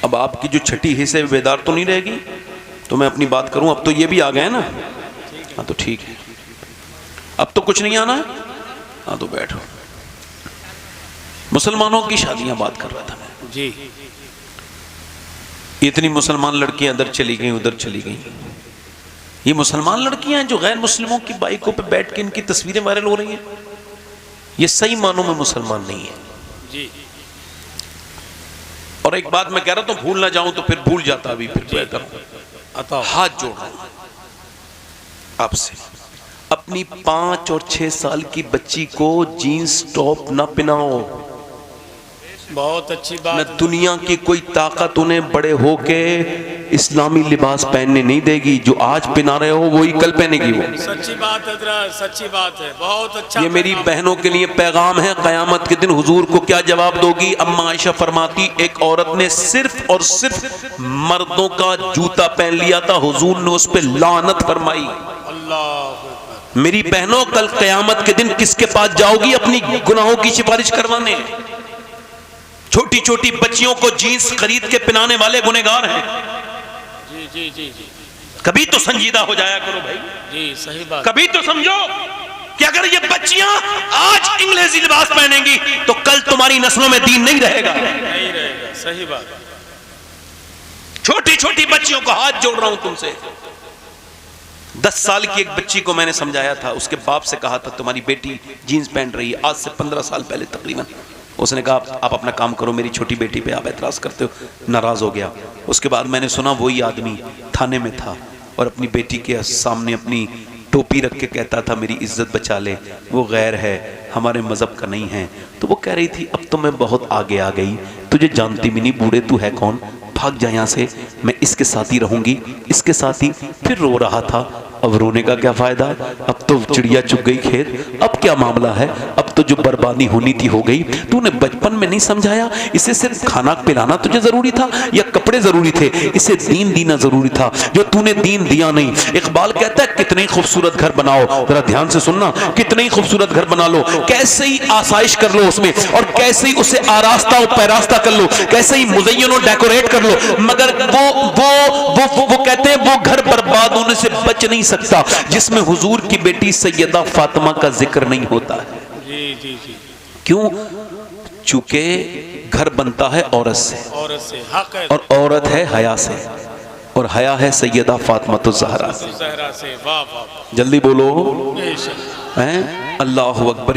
S3: अब आपकी जो छठी हिस्से बेदार तो नहीं रहेगी, तो मैं अपनी बात करूं। अब तो ये भी आ गए ना, हाँ तो ठीक है, अब तो कुछ नहीं आना है, हाँ तो बैठो। मुसलमानों की शादियां बात कर रहा था मैं
S2: जी।
S3: इतनी मुसलमान लड़कियां इधर चली गई उधर चली गई। ये मुसलमान लड़कियां हैं जो गैर मुस्लिमों की बाइकों पे बैठ के इनकी तस्वीरें वायरल हो रही हैं, ये सही मानों में मुसलमान नहीं है
S2: जी।
S3: और एक बात मैं कह रहा था, भूल ना जाऊं तो फिर भूल जाता, अभी फिर
S2: अता
S3: हाथ जोड़ रहा हूं आपसे, अपनी 5 और 6 साल की बच्ची को जीन्स टॉप ना पहनाओ।
S2: बहुत अच्छी
S3: न
S2: बात।
S3: दुनिया की कोई ताकत उन्हें बड़े होके इस्लामी लिबास पहनने नहीं देगी। जो आज पहना रहे हो वही कल पहनेगी वो।
S2: सच्ची बात है, सच्ची बात है, बहुत अच्छा।
S3: ये मेरी बहनों के लिए पैगाम है। क़यामत के दिन हुजूर को क्या जवाब दोगी? अम्मा आयशा फरमाती, एक औरत ने सिर्फ और सिर्फ मर्दों का जूता पहन लिया था, हुजूर ने उस पर लानत फरमाई।
S2: अल्लाह।
S3: मेरी बहनों, कल क़यामत के दिन किसके पास जाओगी अपनी गुनाहों की सिफारिश करवाने? छोटी छोटी बच्चियों को जीन्स खरीद के पहनाने वाले गुनहगार हैं।
S2: जी जी जी जी।
S3: कभी तो संजीदा हो जाया करो भाई,
S2: जी सही बात।
S3: कभी तो समझो कि अगर ये बच्चियां आज अंग्रेजी लिबास पहनेंगी तो कल तुम्हारी नस्लों में दीन नहीं रहेगा।
S2: नहीं रहेगा, सही बात।
S3: छोटी छोटी बच्चियों को हाथ जोड़ रहा हूं तुमसे। 10 साल की एक बच्ची को मैंने समझाया था, उसके बाप से कहा था तुम्हारी बेटी जीन्स पहन रही है, आज से 15 साल पहले तकरीबन। उसने कहा आप अपना काम करो, मेरी छोटी बेटी पे आप एतराज़ करते हो। नाराज़ हो गया। उसके बाद मैंने सुना वही आदमी थाने में था और अपनी बेटी के सामने अपनी टोपी रख के कहता था मेरी इज्जत बचा ले, वो गैर है, हमारे मज़हब का नहीं है। तो वो कह रही थी अब तो मैं बहुत आगे आ गई, तुझे जानती भी नहीं, बूढ़े तू है कौन, भाग जा यहाँ से, मैं इसके साथ ही रहूँगी, इसके साथ ही। फिर रो रहा था। अब रोने का क्या फ़ायदा, अब तो चिड़िया चुग गई खेत। अब क्या मामला है, अब तो जो बर्बादी होनी थी हो गई। तूने बचपन में नहीं समझाया इसे सिर्फ खाना पिलाना तुझे ज़रूरी था या कपड़े ज़रूरी थे? इसे दीन देना ज़रूरी था, जो तूने दीन दिया नहीं। इकबाल कहता है कितने ही खूबसूरत घर बनाओ, जरा ध्यान से सुनना, कितने ही खूबसूरत घर बना लो, कैसे ही आसाइश कर लो उसमें, और कैसे ही उसे आरास्ता और पैरास्ता कर लो, कैसे ही मुज़य्यन और डेकोरेट कर लो, मगर वो कहते हैं वो घर बर्बाद होने से बच नहीं सकता जिसमें हुजूर की बेटी सैयदा फातिमा का जिक्र नहीं होता है।
S2: जी जी जी।
S3: क्यों? चूंकि घर बनता है औरत से,
S2: औरत से हक है,
S3: और औरत है हया से, और हया है सैयदा फातिमा तो ज़हरा से।
S2: ज़हरा से। वाह वाह।
S3: जल्दी बोलो
S2: बेशक।
S3: हैं? अल्लाहु अकबर।